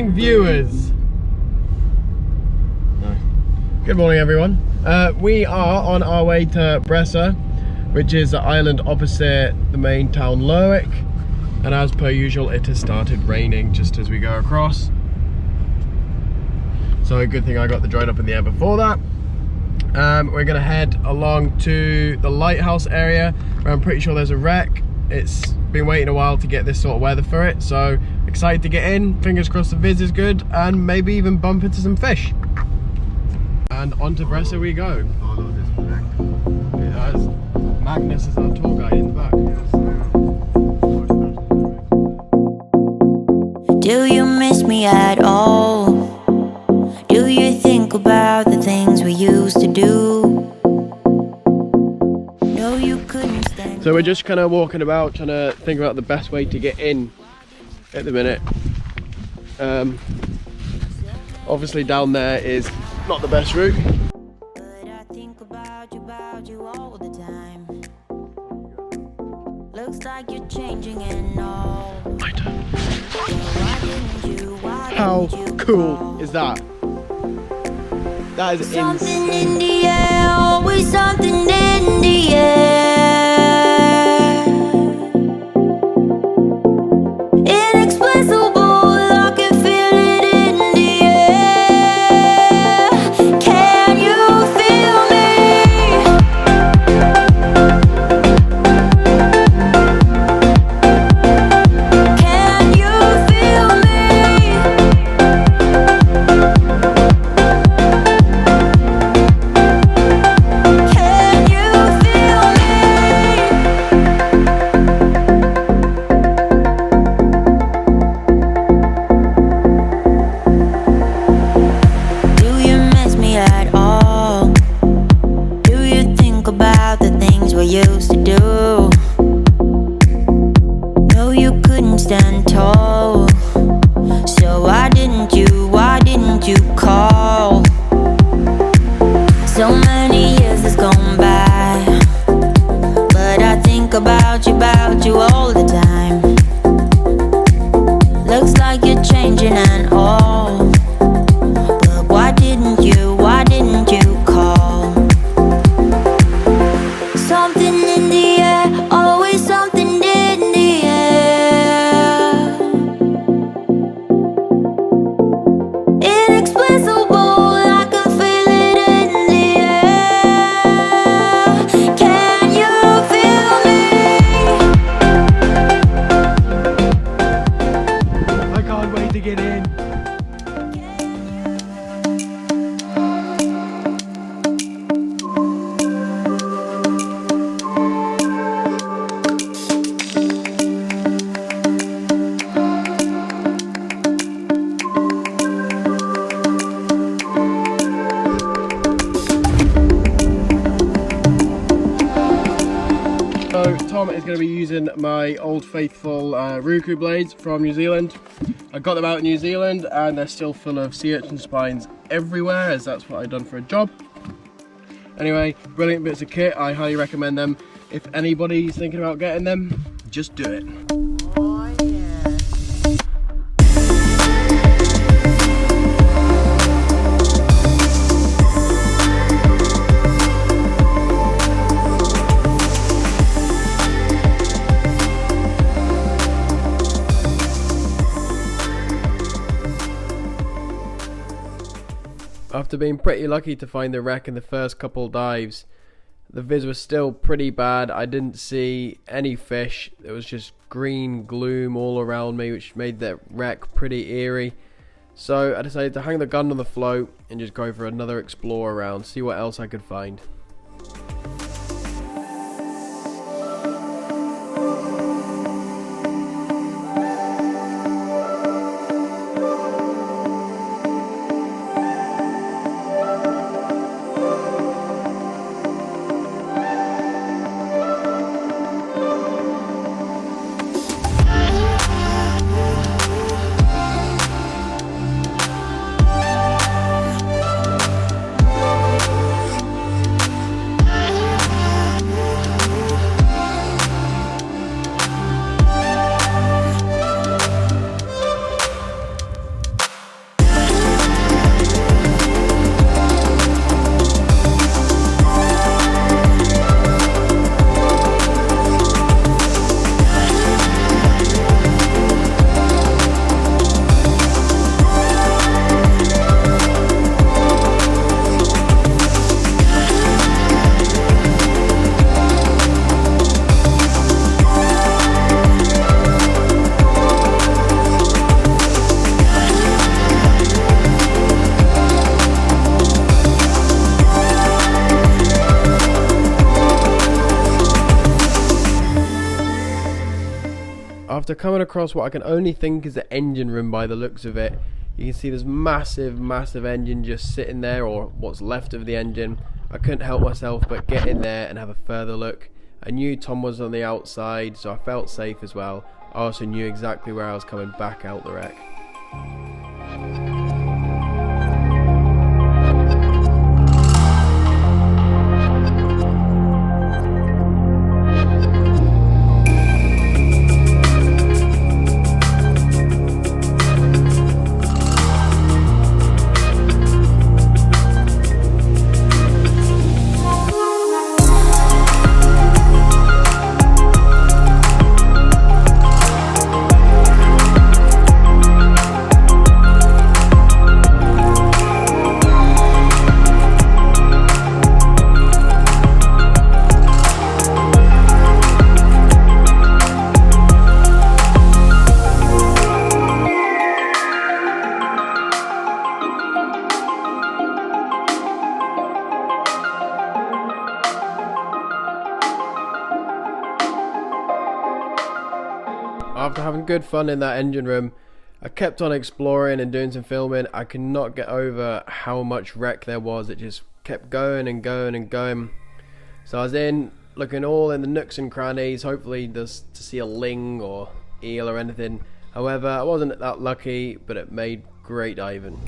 morning, viewers. No. Good morning, everyone. We are on our way to Bressay, which is the island opposite the main town, Lerwick. And as per usual, it has started raining just as we go across. So a good thing I got the dried up in the air before that. We're gonna head along to the Lighthouse area, where I'm pretty sure there's a wreck. It's been waiting a while to get this sort of weather for it, so excited to get in. Fingers crossed the viz is good, and maybe even bump into some fish. And on to Bressay we go. Follow this black. It has Magnus as our tour guide in the back. Do you miss me at all? Do you think about the things we used to do? No, you couldn't stand. So we're just kind of walking about, trying to think about the best way to get in at the minute. Obviously down there is not the best route. But I think about you all the time. Looks like you're changing and all. My turn. Why didn't you? How cool is that? That is Something insane. in the air, always something in the air. Inexplicable, I can feel it in the air. Can you feel me? Can you feel me? Can you feel me? Do you miss me at all? Do you think about the things we used to do? No, you couldn't stand tall. So why didn't you call? So many years has gone by, but I think about you all the time. Looks like you're changing and all, but why didn't you call? Something in the air, always something in the air. Inexplicable, I can feel it in the air. Can you feel me? I can't wait to get in. So Tom is going to be using my old faithful Ruku blades from New Zealand. I got them out in New Zealand and they're still full of sea urchin spines everywhere, as that's what I've done for a job. Anyway, brilliant bits of kit. I highly recommend them. If anybody's thinking about getting them, just do it. Oh yeah. After being pretty lucky to find the wreck in the first couple dives, the viz was still pretty bad. I didn't see any fish. There was just green gloom all around me, which made the wreck pretty eerie. So I decided to hang the gun on the float and just go for another explore around, see what else I could find. After coming across what I can only think is the engine room by the looks of it, you can see this massive engine just sitting there, or what's left of the engine. I couldn't help myself but get in there and have a further look. I knew Tom was on the outside, so I felt safe as well. I also knew exactly where I was coming back out the wreck. After having good fun in that engine room, I kept on exploring and doing some filming. I could not get over how much wreck there was. It just kept going and going and going. So I was in, looking all in the nooks and crannies, hopefully just to see a ling or eel or anything. However, I wasn't that lucky, but it made great diving.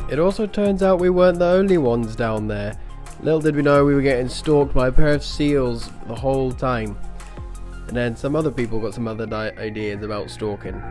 It also turns out we weren't the only ones down there. Little did we know we were getting stalked by a pair of seals the whole time. And then some other people got some other ideas about stalking.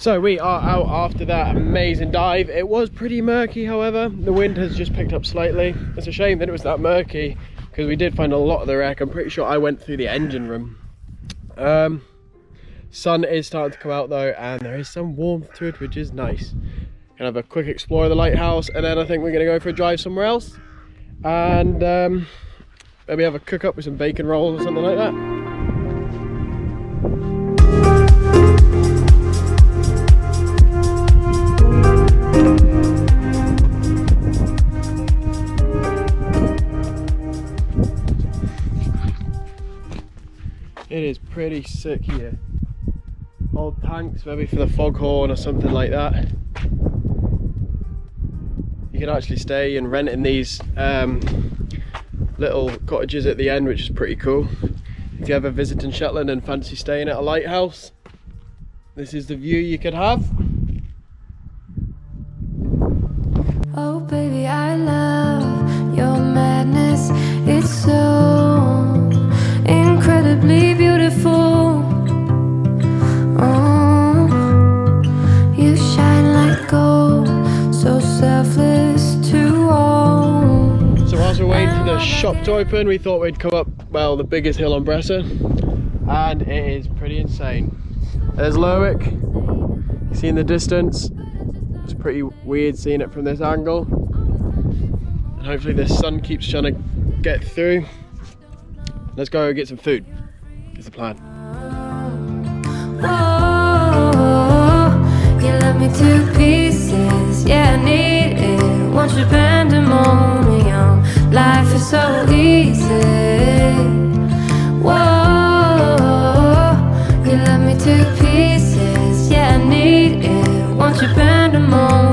So we are out after that amazing dive. It was pretty murky, however. The wind has just picked up slightly. It's a shame that it was that murky, because we did find a lot of the wreck. I'm pretty sure I went through the engine room. Sun is starting to come out though, and there is some warmth to it, which is nice. Gonna have a quick explore of the lighthouse, and then I think we're gonna go for a drive somewhere else, and maybe have a cook up with some bacon rolls or something like that. It is pretty sick here. Old tanks, maybe for the foghorn or something like that. You can actually stay and rent in these little cottages at the end, which is pretty cool. If you ever visit in Shetland and fancy staying at a lighthouse, this is the view you could have. Oh baby, I love your madness. It's so incredibly beautiful. Oh, you shine like gold, so selfless to all. So whilst we're waiting for the shop to open, we thought we'd come up, well, the biggest hill on Bressay, and it is pretty insane. There's Lerwick, you see in the distance. It's pretty weird seeing it from this angle, and hopefully the sun keeps trying to get through. Let's go get some food, is the plan. Whoa, you love me to pieces, yeah, I need it. Want your pandemonium, life is so easy. Whoa, you love me to pieces, yeah, I need it. Want your pandemonium.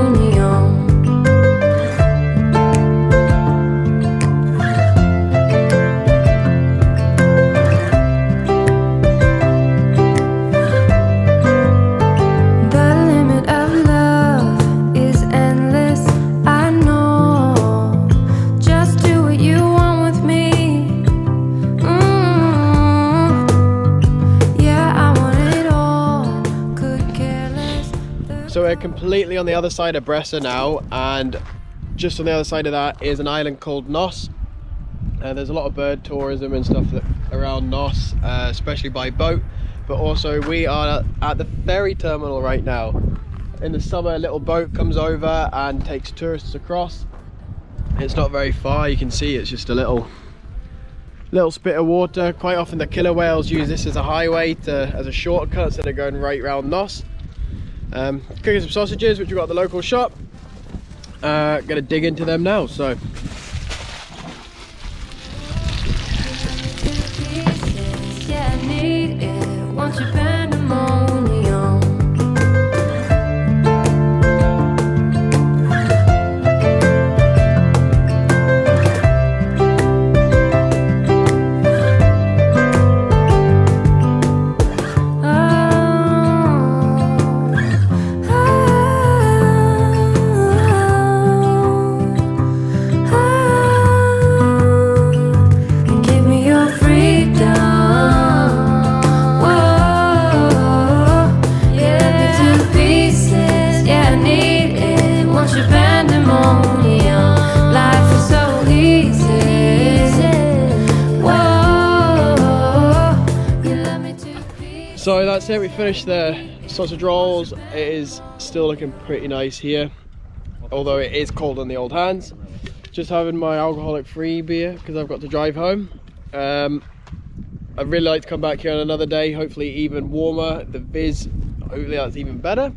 So we're completely on the other side of Bressay now, and just on the other side of that is an island called Nos. There's a lot of bird tourism and stuff around Nos, especially by boat, but also we are at the ferry terminal right now. In the summer, a little boat comes over and takes tourists across. It's not very far, you can see it's just a little spit of water. Quite often the killer whales use this as a highway, as a shortcut, so they're going right round Nos. Cooking some sausages, which we got at the local shop. Gonna dig into them now, so. So that's it, we finished the sausage rolls. It is still looking pretty nice here, although it is cold on the old hands. Just having my alcoholic free beer because I've got to drive home. I'd really like to come back here on another day, hopefully even warmer. The viz, hopefully that's even better.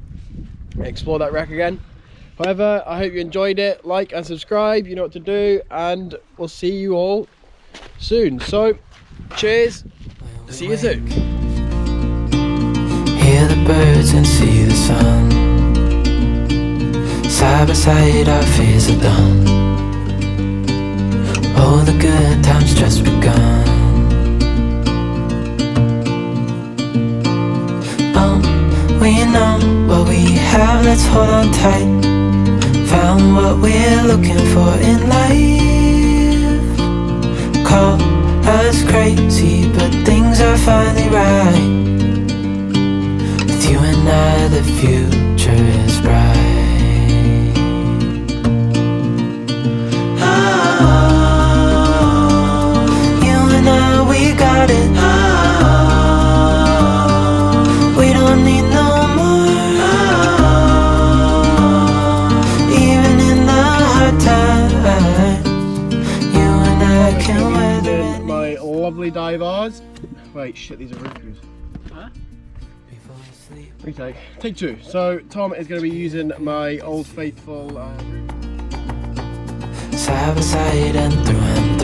Explore that wreck again. However, I hope you enjoyed it. Like and subscribe, you know what to do, and we'll see you all soon. So, cheers, see you soon. Hear the birds and see the sun. Side by side our fears are done. Oh, the good times just begun. We know what we have, let's hold on tight. Found what we're looking for in life. Call us crazy, but things are finally right. With you and I, the future is bright. Oh, you and I, we got it. Oh, we don't need no more. Oh, even in the hard times, you and I can weather it. My lovely divers. Wait, shit, these are rookies. Huh? Retake. Take two. So Tom is going to be using my Old Faithful side by side and through and